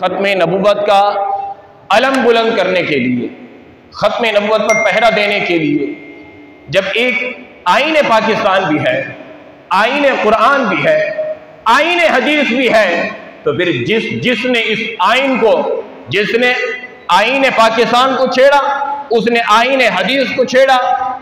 ख़त्म नबूवत का अलम बुलंद करने के लिए, ख़त्म नबूवत पर पहरा देने के लिए, जब एक आईन पाकिस्तान भी है, आईन कुरान भी है, आईन हदीस भी है, तो फिर जिसने इस आईन को, जिसने आईन पाकिस्तान को छेड़ा, उसने आईन हदीस को छेड़ा,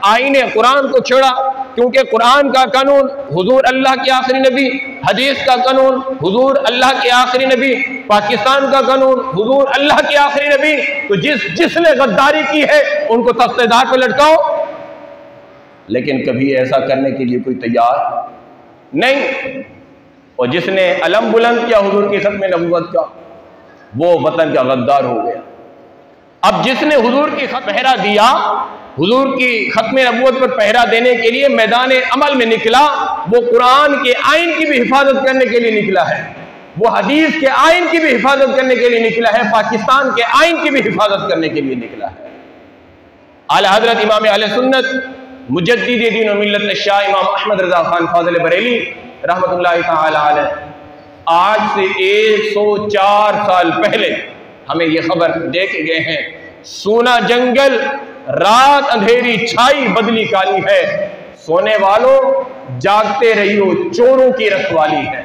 आईन कुरान को छेड़ा। क्योंकि कुरान का कानून हुजूर अल्लाह के आखिरी नबी, हदीस का कानून हुजूर अल्लाह के आखिरी नबी, पाकिस्तान का कानून हुजूर अल्लाह के आखिरी नबी। तो जिसने गद्दारी की है उनको तख्तेदार पर लटकाओ, लेकिन कभी ऐसा करने के लिए कोई तैयार नहीं। और जिसने अलम बुलंद किया हुजूर की ख़त्म नबूवत का, वो वतन का गद्दार हो गया। अब जिसने हुजूर की पहरा दिया, हुजूर की ख़त्म नबूवत पर पहरा देने के लिए मैदान अमल में निकला, वो कुरान के आइन की भी हिफाजत करने के लिए निकला है, वो हदीस के आइन की भी हिफाजत करने के लिए निकला है, पाकिस्तान के आइन की भी हिफाजत करने के लिए निकला है। आला हज़रत इमाम अहले सुन्नत मुजद्दिद दीन व मिल्लत शाह इमाम अहमद रज़ा खान फाज़िल बरेली रहमतुल्लाहि तआला अलैह आज से 104 साल पहले हमें यह खबर दे के गए हैं, सोना जंगल, रात अंधेरी छाई, बदली काली है, सोने वालों जागते रहियो, चोरों की रखवाली है।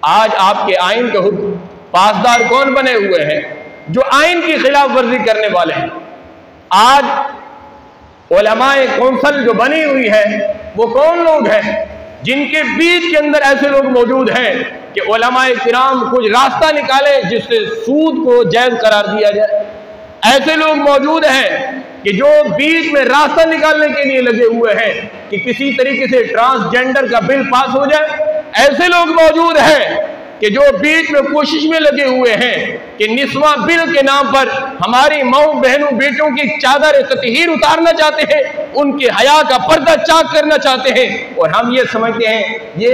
आज आपके आइन के हुक्म पासदार कौन बने हुए हैं? जो आइन की खिलाफ वर्जी करने वाले हैं। आज उलमाए कौंसल जो बनी हुई है, वो कौन लोग हैं? जिनके बीच के अंदर ऐसे लोग मौजूद हैं कि उलमाए किराम कुछ रास्ता निकाले जिससे सूद को जायज करार दिया जाए। ऐसे लोग मौजूद हैं कि जो बीच में रास्ता निकालने के लिए लगे हुए हैं कि किसी तरीके से ट्रांसजेंडर का बिल पास हो जाए। ऐसे लोग मौजूद हैं कि जो बीच में कोशिश में लगे हुए हैं कि निस्वा बिल के नाम पर हमारी माओ बहनों बेटों की चादर ततहीर उतारना चाहते हैं, उनके हया का पर्दा चाक करना चाहते हैं। और हम ये समझते हैं ये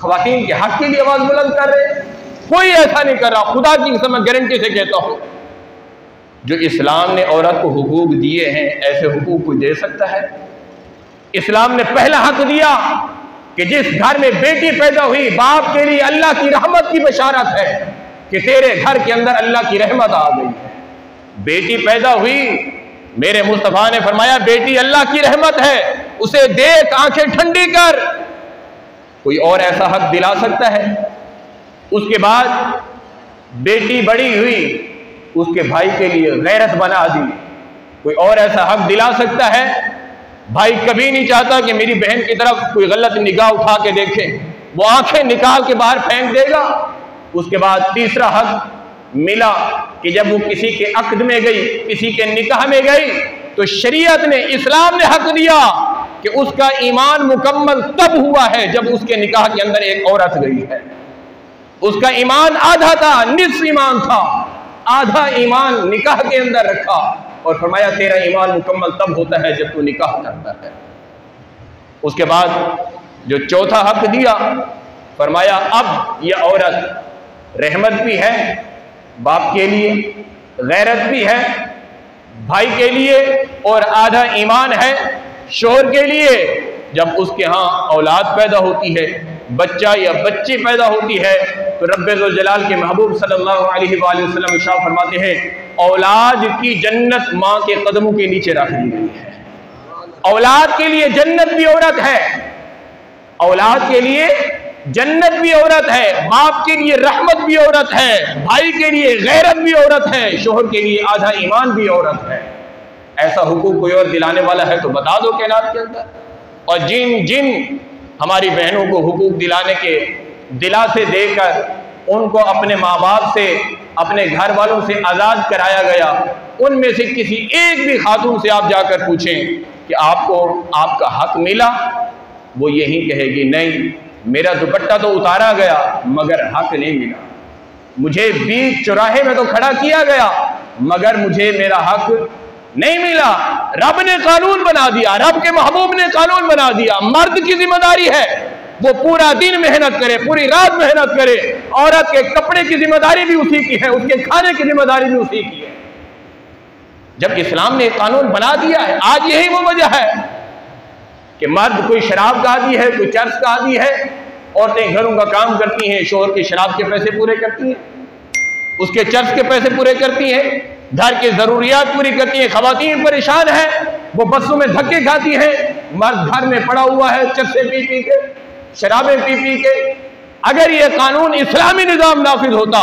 ख़वातीन के हक के लिए आवाज़ बुलंद कर रहे हैं। कोई ऐसा नहीं कर रहा, खुदा की कसम गारंटी से कहता हूँ। जो इस्लाम ने औरत को हुकूक दिए हैं, ऐसे हुकूक कोई दे सकता है? इस्लाम ने पहला हक दिया कि जिस घर में बेटी पैदा हुई, बाप के लिए अल्लाह की रहमत की बशारत है कि तेरे घर के अंदर अल्लाह की रहमत आ गई है। बेटी पैदा हुई, मेरे मुस्तफा ने फरमाया बेटी अल्लाह की रहमत है, उसे देख आंखें ठंडी कर। कोई और ऐसा हक दिला सकता है? उसके बाद बेटी बड़ी हुई, उसके भाई के लिए गैरत बना दी। कोई और ऐसा हक दिला सकता है? भाई कभी नहीं चाहता कि मेरी बहन की तरफ कोई गलत निगाह उठा के देखे, वो आंखें निकाल के बाहर फेंक देगा। उसके बाद तीसरा हक मिला कि जब वो किसी के अक्द में गई, किसी के निकाह में गई, तो शरीयत ने, इस्लाम ने हक दिया कि उसका ईमान मुकम्मल तब हुआ है जब उसके निकाह के अंदर एक औरत गई है। उसका ईमान आधा था, निस्फ ईमान था, आधा ईमान निकाह के अंदर रखा और फरमाया तेरा ईमान मुकम्मल तब होता है जब तू निकाह करता है। उसके बाद जो चौथा हक दिया, फरमाया अब यह औरत रहमत भी है बाप के लिए, गैरत भी है भाई के लिए, और आधा ईमान है शोहर के लिए। जब उसके यहाँ औलाद पैदा होती है, बच्चा या बच्ची पैदा होती है, तो रब्बुल जलाल के महबूब सल्लल्लाहु अलैहि वसल्लम इरशाद फरमाते हैं औलाद की जन्नत माँ के कदमों के नीचे रख दी गई है। औलाद के लिए जन्नत भी औरत है, औलाद के लिए जन्नत भी औरत है, बाप के लिए रहमत भी औरत है, भाई के लिए गैरत भी औरत है, शोहर के लिए आधा ईमान भी औरत है। ऐसा हुकूक कोई और दिलाने वाला है तो बता दो कायनात के अंदर। और जिन जिन हमारी बहनों को हुकूक दिलाने के दिलासे देकर उनको अपने माँ बाप से, अपने घर वालों से आज़ाद कराया गया, उनमें से किसी एक भी खातून से आप जाकर पूछें कि आपको आपका हक मिला, वो यही कहेगी नहीं, मेरा दुपट्टा तो उतारा गया मगर हक नहीं मिला, मुझे बीच चौराहे में तो खड़ा किया गया मगर मुझे मेरा हक नहीं मिला। रब ने कानून बना दिया, रब के महबूब ने कानून बना दिया, मर्द की जिम्मेदारी है वो पूरा दिन मेहनत करे, पूरी रात मेहनत करे, औरत के कपड़े की जिम्मेदारी भी उसी की है, उसके खाने की जिम्मेदारी भी उसी की है। जब इस्लाम ने कानून बना दिया है, आज यही वो वजह है कि मर्द कोई शराब का आदी है, कोई चर्च का आदी है, औरतें घरों का काम करती हैं, शोहर के शराब के पैसे पूरे करती हैं। उसके चर्च के पैसे पूरे करती हैं, घर की जरूरियात पूरी करती हैं। खवातीन परेशान है, वो बसों में धक्के खाती हैं, मर्द घर में पड़ा हुआ है चरसे पी पी के, शराबें पी पी के। अगर ये कानून इस्लामी निजाम नाफिज होता,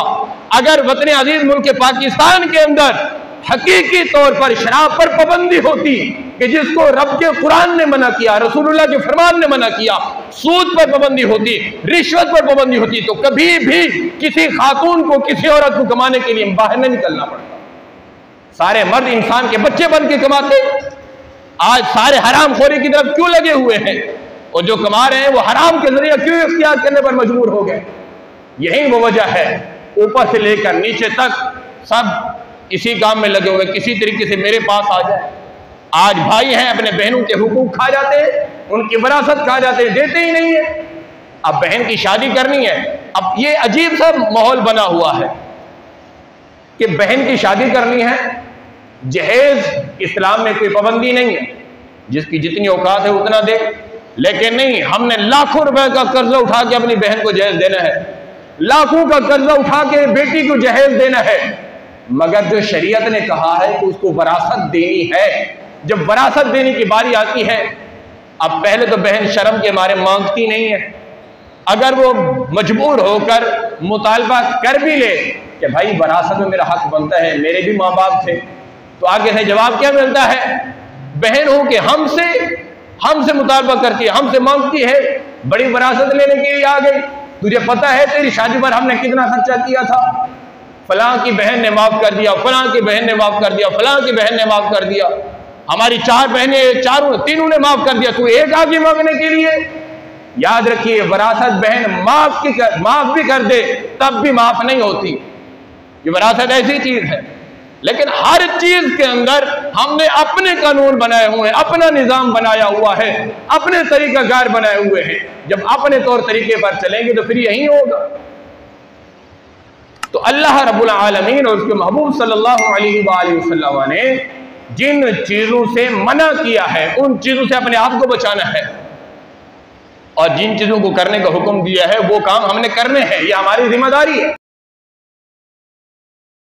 अगर वतन अजीज मुल्क पाकिस्तान के अंदर हकीकी तौर पर शराब पर पाबंदी होती कि जिसको रब के कुरान ने मना किया, रसूलुल्लाह के फरमान ने मना किया, सूद पर पाबंदी होती, रिश्वत पर पाबंदी होती, तो कभी भी किसी खातून को, किसी औरत को कमाने के लिए बाहर नहीं निकलना पड़ता। सारे मर्द इंसान के बच्चे बन के कमाते। आज सारे हराम खोरी की तरफ क्यों लगे हुए हैं, और जो कमा रहे हैं वो हराम के जरिए क्यों इख्तियार करने पर मजबूर हो गए? यही वो वजह है। ऊपर से लेकर नीचे तक सब इसी काम में लगे हुए, किसी तरीके से मेरे पास आ जाए। आज भाई हैं, अपने बहनों के हुकूक खा जाते हैं, उनकी विरासत खा जाते हैं, देते ही नहीं है। अब बहन की शादी करनी है, अब ये अजीब सा माहौल बना हुआ है कि बहन की शादी करनी है, जहेज इस्लाम में कोई पाबंदी नहीं है, जिसकी जितनी औकात है उतना दे, लेकिन नहीं, हमने लाखों रुपए का कर्जा उठा के अपनी बहन को जहेज देना है, लाखों का कर्जा उठा के बेटी को जहेज देना है। मगर जो शरीयत ने कहा है कि उसको वरासत देनी है, जब वरासत देने की बारी आती है, अब पहले तो बहन शर्म के मारे मांगती नहीं है। अगर वो मजबूर होकर मुतालबा कर भी ले कि भाई वरासत में मेरा हक बनता है, मेरे भी माँ बाप थे, तो आगे से जवाब क्या मिलता है? बहन हो के हमसे मुतालबा करती है, हमसे मांगती है, बड़ी वरासत लेने के लिए आ गई। तुझे पता है तेरी शादी पर हमने कितना खर्चा किया था, फलां की बहन ने माफ कर दिया, फलां की बहन ने माफ कर दिया, फलां की बहन ने माफ कर दिया, हमारी 4 बहनें, तीनों ने माफ कर दिया, तू एक आ गई मांगने के लिए। याद रखिए, वरासत बहन माफ भी कर दे तब भी माफ नहीं होती। ये वरासत ऐसी चीज है, लेकिन हर चीज के अंदर हमने अपने कानून बनाए हुए हैं, अपना निजाम बनाया हुआ है, अपने तरीकाकार बनाए हुए हैं। जब अपने तौर तरीके पर चलेंगे तो फिर यही होगा। तो अल्लाह रब्बुल आलमीन और उसके महबूब सल्लल्लाहु अलैहि वसल्लम ने जिन चीजों से मना किया है, उन चीजों से अपने आप को बचाना है, और जिन चीजों को करने का हुक्म दिया है वो काम हमने करने हैं, ये हमारी जिम्मेदारी है।